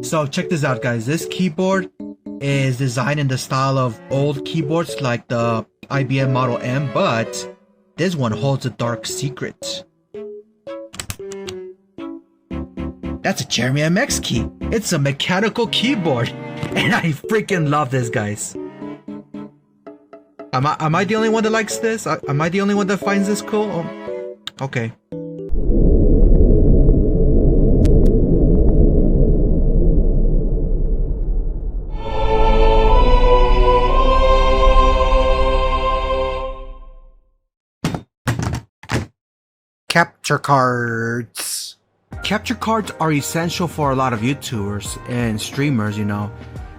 So check this out, guys. This keyboard is designed in the style of old keyboards like the IBM Model M, but this one holds a dark secret. That's a Jeremy MX key. It's a mechanical keyboard, and I freaking love this, guys. Am I the only one that likes this? Am I the only one that finds this cool? Oh, okay. Capture cards. Capture cards are essential for a lot of YouTubers and streamers, you know.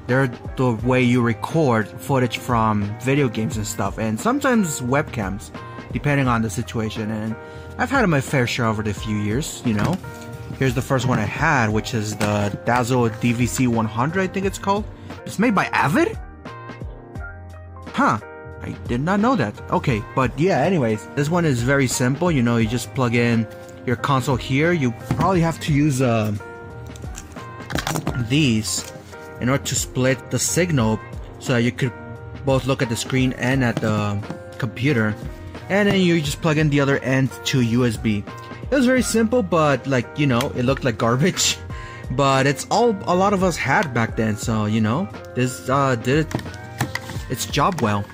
They're the way you record footage from video games and stuff, and sometimes webcams, depending on the situation. And I've had my fair share over the few years, you know. Here's the first one I had, which is the Dazzle DVC 100, I think it's called. It's made by Avid? Huh. I did not know that. Okay, but yeah, anyways, this one is very simple. You know, you just plug in your console here. You probably have to use these in order to split the signal so that you could both look at the screen and at the computer. And then you just plug in the other end to USB. It was very simple, but like, you know, it looked like garbage. But it's all a lot of us had back then, so you know, this did its job well.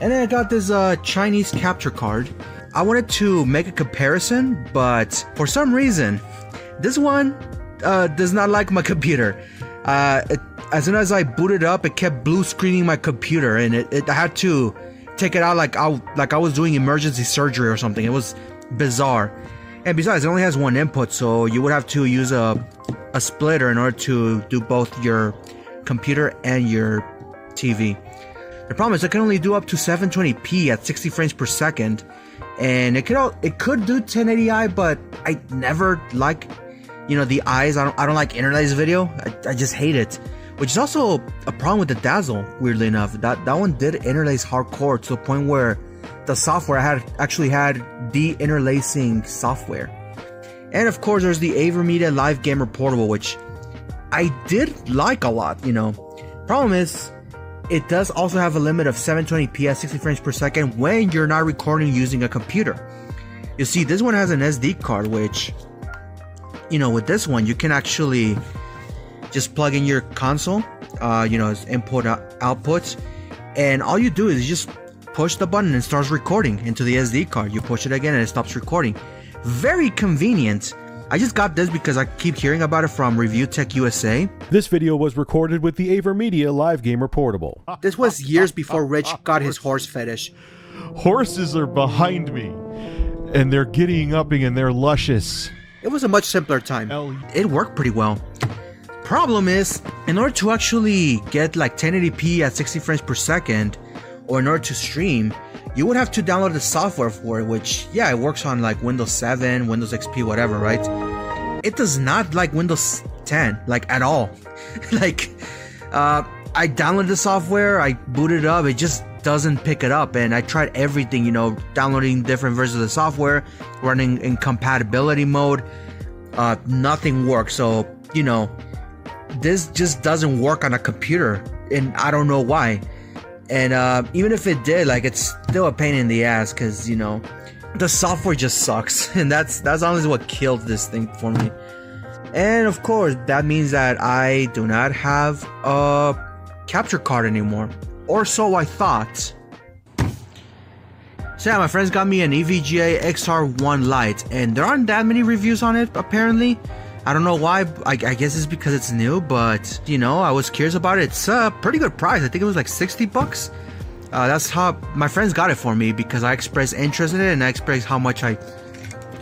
And then I got this Chinese capture card. I wanted to make a comparison, but for some reason, this one does not like my computer. As soon as I booted up, it kept blue screening my computer, and I had to take it out like I was doing emergency surgery or something. It was bizarre. And besides, it only has one input, so you would have to use a splitter in order to do both your computer and your TV. The problem is it can only do up to 720p at 60 frames per second, and it could do 1080i, but I never like, you know, the eyes. I don't like interlaced video. I just hate it, which is also a problem with the Dazzle. Weirdly enough, that one did interlace hardcore to the point where the software actually had de-interlacing software. And of course, there's the EVGA Live Gamer Portable, which I did like a lot. You know, problem is, it does also have a limit of 720p at 60 frames per second when you're not recording using a computer. You see, this one has an SD card, which, you know, with this one, you can actually just plug in your console, you know, as input output, and all you do is you just push the button and it starts recording into the SD card. You push it again and it stops recording. Very convenient. I just got this because I keep hearing about it from Review Tech USA. This video was recorded with the EVGA Live Gamer Portable. This was years before Rich got his horse fetish. Horses are behind me, and they're giddying up and they're luscious. It was a much simpler time. It worked pretty well. Problem is, in order to actually get like 1080p at 60 frames per second, or in order to stream, you would have to download the software for it, which, yeah, it works on like Windows 7, Windows XP, whatever, right? It does not like Windows 10, like at all. Like, I downloaded the software, I booted it up, it just doesn't pick it up. And I tried everything, you know, downloading different versions of the software, running in compatibility mode. Nothing works. So, you know, this just doesn't work on a computer, and I don't know why. And even if it did, like, it's still a pain in the ass because, you know, the software just sucks. And that's honestly what killed this thing for me. And of course, that means that I do not have a capture card anymore. Or so I thought. So yeah, my friends got me an EVGA XR1 Lite, and there aren't that many reviews on it, apparently. I don't know why. I guess it's because it's new, but, you know, I was curious about it. It's a pretty good price. I think it was like 60 bucks. That's how my friends got it for me, because I expressed interest in it and I expressed how much I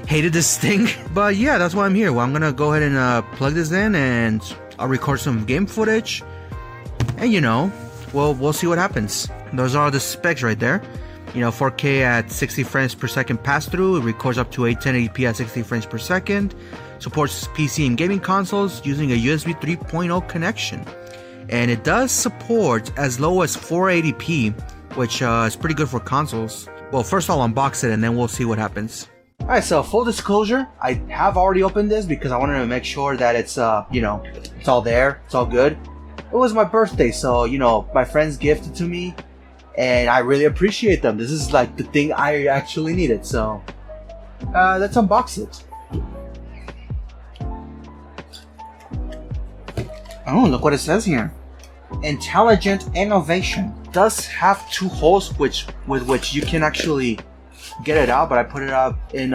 hated this thing. But yeah, that's why I'm here. Well, I'm gonna go ahead and plug this in, and I'll record some game footage, and, you know, we'll see what happens. Those are the specs right there. You know, 4K at 60 frames per second pass-through. It records up to 1080p at 60 frames per second. Supports PC and gaming consoles using a USB 3.0 connection. And it does support as low as 480p, which is pretty good for consoles. Well, first I'll unbox it and then we'll see what happens. Alright, so full disclosure, I have already opened this because I wanted to make sure that it's, you know, it's all there, it's all good. It was my birthday, so, you know, my friends gifted to me, and I really appreciate them. This is like the thing I actually needed, so let's unbox it. Oh, look what it says here. Intelligent innovation. Does have 2 holes with which you can actually get it out, but I put it out in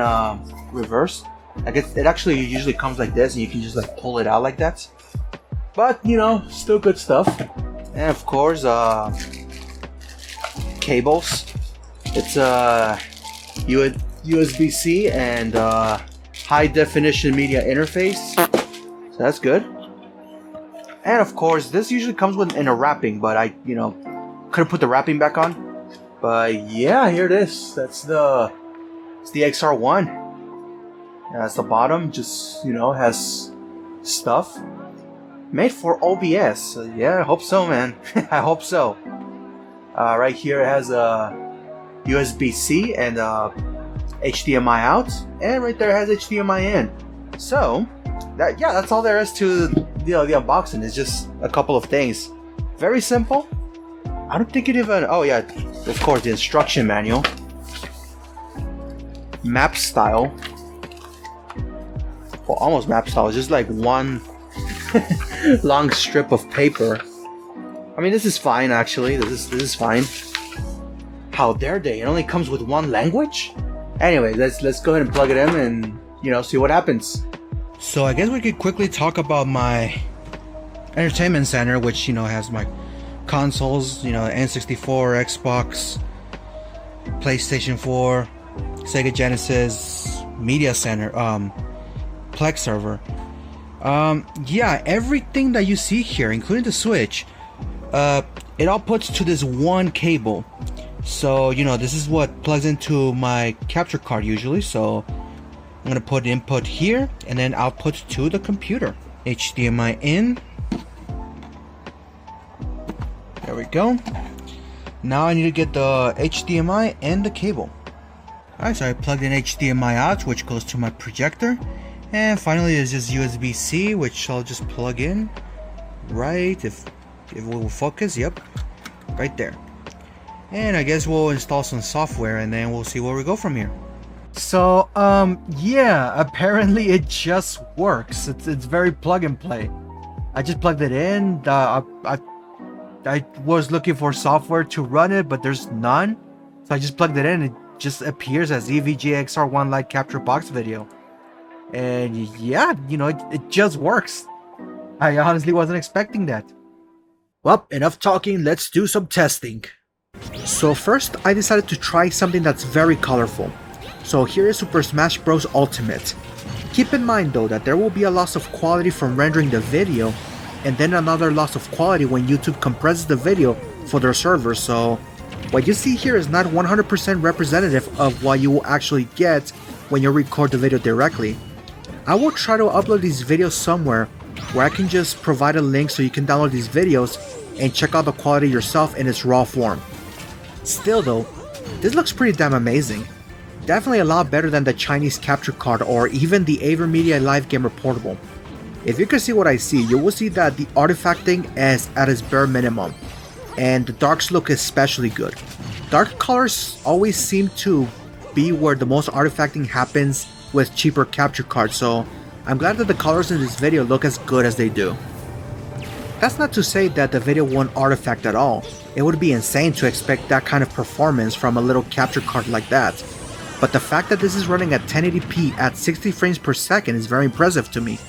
reverse. I guess it actually usually comes like this, and you can just like pull it out like that. But you know, still good stuff. And of course, cables. It's USB-C and high definition media interface, so that's good. And of course, this usually comes in a wrapping, but I, you know, couldn't put the wrapping back on. But yeah, here it is. It's the XR1. That's the bottom. Just, you know, has stuff made for OBS. So yeah, I hope so, man. I hope so. Right here it has a USB-C and HDMI out, and right there it has HDMI in. So that's all there is to the unboxing. It's just a couple of things. Very simple. I don't think it even. Oh yeah, of course the instruction manual. Map style. Well, almost map style. It's just like one long strip of paper. I mean, this is fine actually. This is fine. How dare they? It only comes with 1 language. Anyway, let's go ahead and plug it in and, you know, see what happens. So I guess we could quickly talk about my entertainment center, which, you know, has my consoles, you know, N64, Xbox, PlayStation 4, Sega Genesis, Media Center, Plex server. Yeah, everything that you see here, including the Switch, it all puts to this one cable. So, you know, this is what plugs into my capture card usually. So I'm gonna put input here and then output to the computer. HDMI in. There we go. Now I need to get the HDMI and the cable. Alright, so I plugged in HDMI out, which goes to my projector. And finally there's just USB-C, which I'll just plug in. Right, if it will focus, yep. Right there. And I guess we'll install some software and then we'll see where we go from here. So, yeah, apparently it just works. It's very plug and play. I just plugged it in. I was looking for software to run it, but there's none. So I just plugged it in. It just appears as EVGA XR1 Lite capture box video. And yeah, you know, it just works. I honestly wasn't expecting that. Well, enough talking. Let's do some testing. So first, I decided to try something that's very colorful. So here is Super Smash Bros. Ultimate. Keep in mind though that there will be a loss of quality from rendering the video, and then another loss of quality when YouTube compresses the video for their server, so what you see here is not 100% representative of what you will actually get when you record the video directly. I will try to upload these videos somewhere where I can just provide a link so you can download these videos and check out the quality yourself in its raw form. Still though, this looks pretty damn amazing. Definitely a lot better than the Chinese capture card or even the AverMedia Live Gamer Portable. If you can see what I see, you will see that the artifacting is at its bare minimum, and the darks look especially good. Dark colors always seem to be where the most artifacting happens with cheaper capture cards, so I'm glad that the colors in this video look as good as they do. That's not to say that the video won't artifact at all. It would be insane to expect that kind of performance from a little capture card like that. But the fact that this is running at 1080p at 60 frames per second is very impressive to me,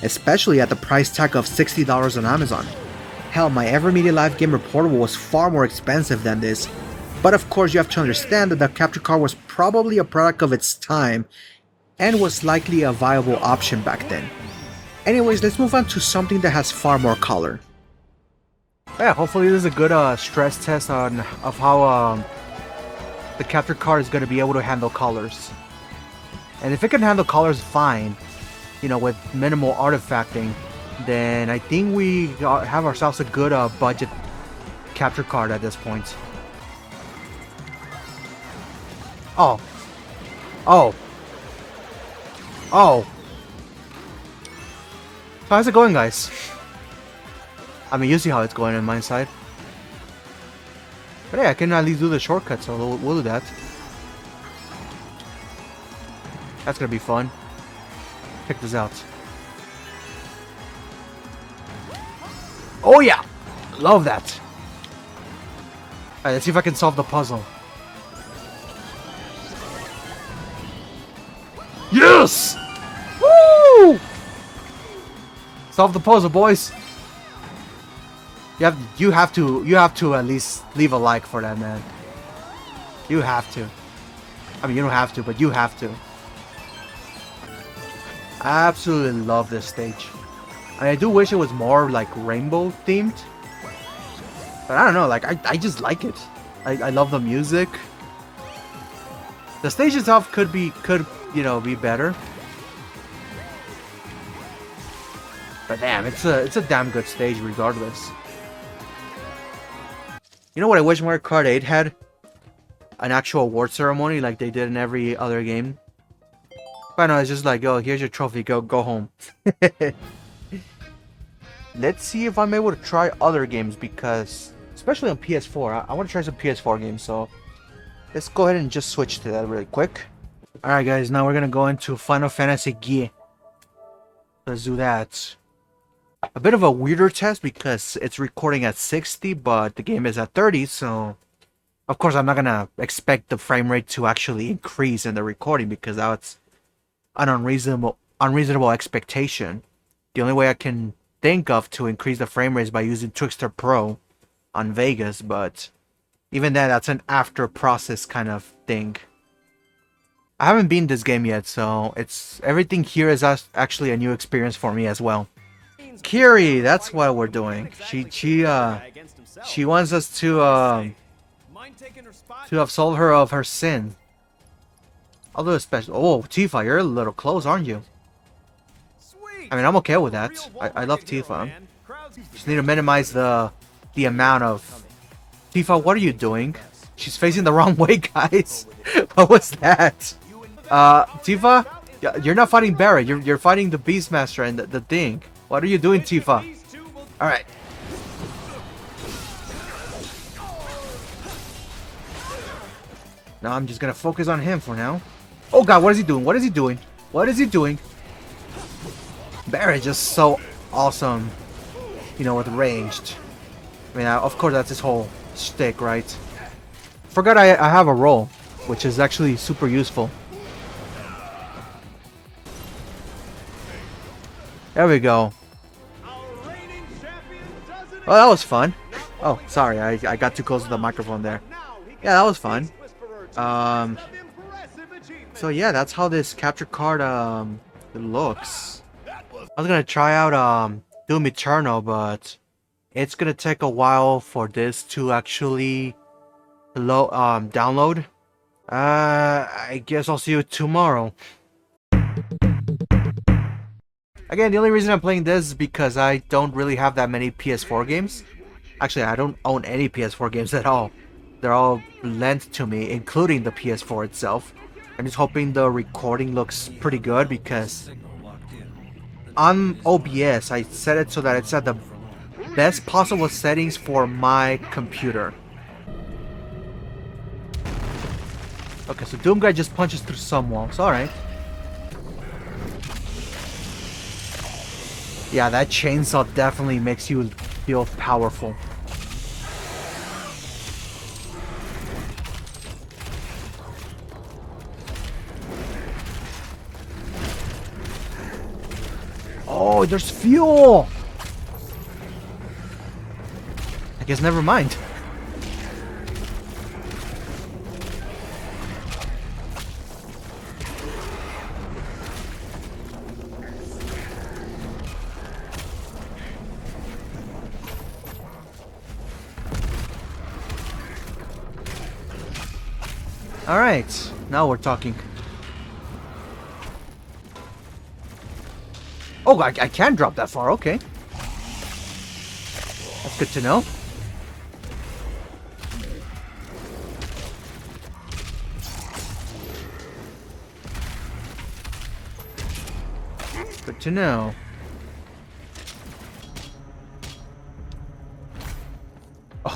especially at the price tag of $60 on Amazon. Hell, my AverMedia Live Gamer Portable was far more expensive than this, but of course you have to understand that the capture card was probably a product of its time and was likely a viable option back then. Anyways, let's move on to something that has far more color. Yeah, hopefully this is a good stress test of how the capture card is going to be able to handle colors. And if it can handle colors fine, you know, with minimal artifacting, then I think we have ourselves a good budget capture card at this point. Oh! How's it going, guys? I mean, you see how it's going on my side. But yeah, I can at least do the shortcut, so we'll do that. That's gonna be fun. Check this out. Oh yeah! Love that! Alright, let's see if I can solve the puzzle. Yes! Woo! Solve the puzzle, boys! You have to at least leave a like for that, man. You have to. I mean, you don't have to, but you have to. I absolutely love this stage. I do wish it was more like rainbow themed, but I don't know. Like I just like it. I love the music. The stage itself could be better, but damn, it's a damn good stage regardless. You know what I wish Mario Kart 8 had? An actual award ceremony like they did in every other game. But no, it's just like, oh, here's your trophy, go home. Let's see if I'm able to try other games, because, especially on PS4, I want to try some PS4 games, so let's go ahead and just switch to that really quick. Alright guys, now we're going to go into Final Fantasy GE. Let's do that. A bit of a weirder test because it's recording at 60, but the game is at 30, so of course I'm not gonna expect the frame rate to actually increase in the recording, because that's an unreasonable expectation. The only way I can think of to increase the frame rate is by using Twixtor Pro on Vegas, but even then, that's an after process kind of thing. I haven't beaten this game yet, so everything here is actually a new experience for me as well. Kiri, that's what we're doing. She wants us to absolve her of her sin. I'll do a special. Oh, Tifa, you're a little close, aren't you? I mean, I'm okay with that. I love Tifa. Just need to minimize the amount of. Tifa, what are you doing? She's facing the wrong way, guys. What was that? Tifa, you're not fighting Barret. You're fighting the Beastmaster and the thing. What are you doing, Tifa? Alright. Now I'm just gonna focus on him for now. Oh god, what is he doing? What is he doing? What is he doing? Barret just so awesome. You know, with ranged. I mean, of course that's his whole shtick, right? Forgot I have a roll, which is actually super useful. There we go. Oh, that was fun. Oh, sorry, I got too close to the microphone there. Yeah, that was fun. So yeah, that's how this capture card looks. I was gonna try out Doom Eternal, but it's gonna take a while for this to actually download. I guess I'll see you tomorrow. Again, the only reason I'm playing this is because I don't really have that many PS4 games. Actually, I don't own any PS4 games at all. They're all lent to me, including the PS4 itself. I'm just hoping the recording looks pretty good, because on OBS, I set it so that it's at the best possible settings for my computer. Okay, so Doom Guy just punches through some walls. Alright. Yeah, that chainsaw definitely makes you feel powerful. Oh, there's fuel! I guess never mind. Alright, now we're talking. Oh, I can drop that far, okay. That's good to know. to know.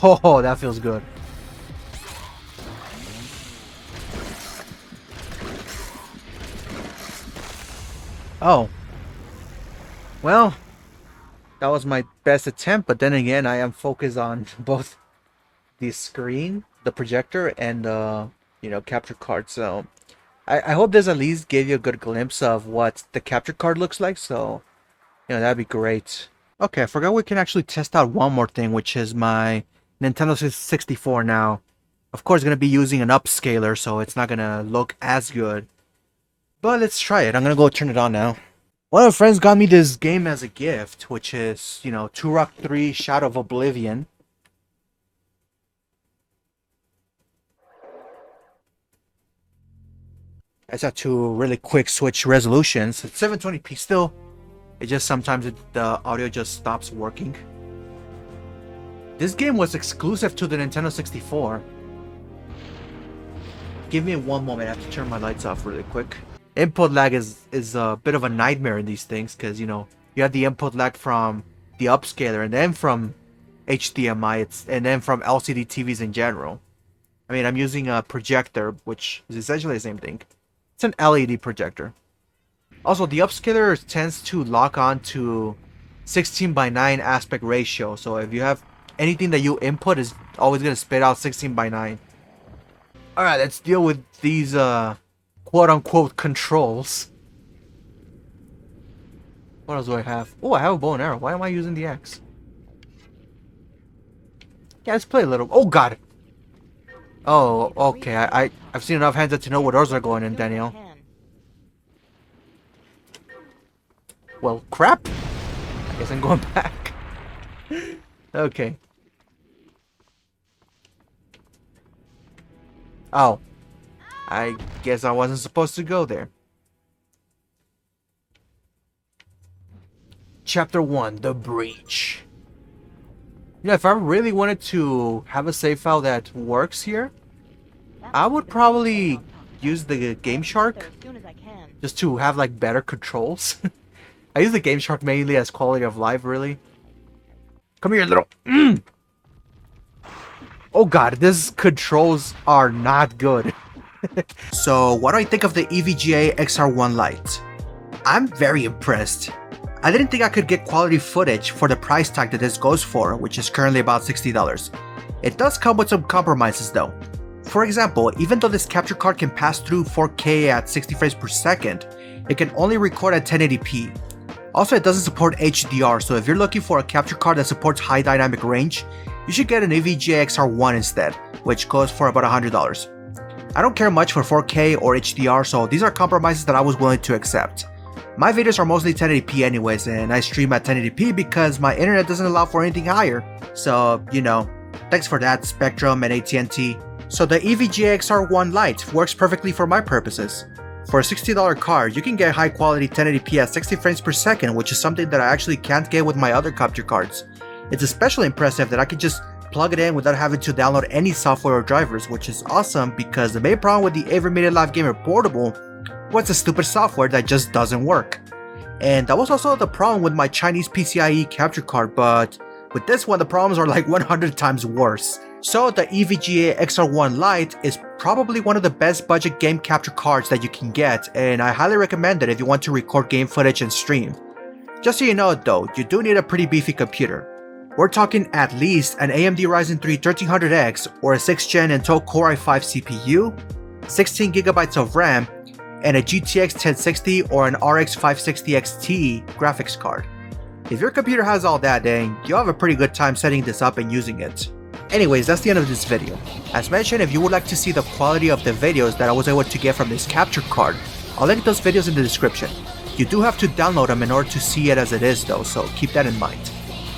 Oh, that feels good. Oh. Well, that was my best attempt, but then again, I am focused on both the screen, the projector, and capture card. So I hope this at least gave you a good glimpse of what the capture card looks like. So, that'd be great. Okay, I forgot we can actually test out one more thing, which is my Nintendo 64 now. Of course, going to be using an upscaler, so it's not going to look as good. But let's try it. I'm going to go turn it on now. One of my friends got me this game as a gift, which is, Turok 3 Shadow of Oblivion. I just have to really quick switch resolutions. It's 720p still. It just sometimes the audio just stops working. This game was exclusive to the Nintendo 64. Give me one moment. I have to turn my lights off really quick. Input lag is a bit of a nightmare in these things because, you have the input lag from the upscaler and then from HDMI and then from LCD TVs in general. I mean, I'm using a projector, which is essentially the same thing. It's an LED projector. Also, the upscaler tends to lock on to 16:9 aspect ratio. So if you have anything that you input, is always going to spit out 16:9. Alright, let's deal with these quote-unquote controls. What else do I have? Oh, I have a bow and arrow. Why am I using the axe? Yeah, let's play a little. Oh, God! Oh, okay. I've seen enough hands to know where those are going in, Daniel. Well, crap. I guess I'm going back. Okay. Oh. I guess I wasn't supposed to go there. Chapter 1, The Breach. If I really wanted to have a save file that works here, I would probably use the Game Shark just to have like better controls. I use the Game Shark mainly as quality of life, really. Come here, little. Oh God, these controls are not good. So, what do I think of the EVGA XR1 Lite? I'm very impressed. I didn't think I could get quality footage for the price tag that this goes for, which is currently about $60. It does come with some compromises though. For example, even though this capture card can pass through 4K at 60 frames per second, it can only record at 1080p. Also, it doesn't support HDR, so if you're looking for a capture card that supports high dynamic range, you should get an EVGA XR1 instead, which goes for about $100. I don't care much for 4K or HDR, so these are compromises that I was willing to accept. My videos are mostly 1080p anyways, and I stream at 1080p because my internet doesn't allow for anything higher. So, thanks for that, Spectrum and AT&T. So the EVGA XR1 Lite works perfectly for my purposes. For a $60 card, you can get high quality 1080p at 60 frames per second, which is something that I actually can't get with my other capture cards. It's especially impressive that I could just plug it in without having to download any software or drivers, which is awesome because the main problem with the Everyday Live Gamer Portable was the stupid software that just doesn't work. And that was also the problem with my Chinese PCI-e capture card, but with this one the problems are like 100 times worse. So the EVGA XR1 Lite is probably one of the best budget game capture cards that you can get, and I highly recommend it if you want to record game footage and stream. Just so you know though, you do need a pretty beefy computer. We're talking at least an AMD Ryzen 3 1300X or a 6th gen Intel Core i5 CPU, 16GB of RAM, and a GTX 1060 or an RX 560 XT graphics card. If your computer has all that, then you'll have a pretty good time setting this up and using it. Anyways, that's the end of this video. As mentioned, if you would like to see the quality of the videos that I was able to get from this capture card, I'll link those videos in the description. You do have to download them in order to see it as it is though, so keep that in mind.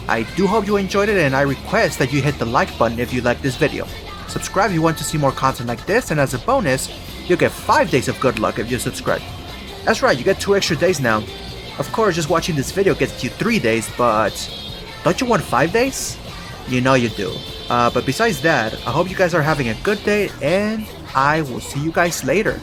I do hope you enjoyed it, and I request that you hit the like button if you like this video. Subscribe if you want to see more content like this, and as a bonus, you'll get 5 days of good luck if you subscribe. That's right, you get 2 extra days now. Of course, just watching this video gets you 3 days, but don't you want 5 days? You know you do. But besides that, I hope you guys are having a good day, and I will see you guys later.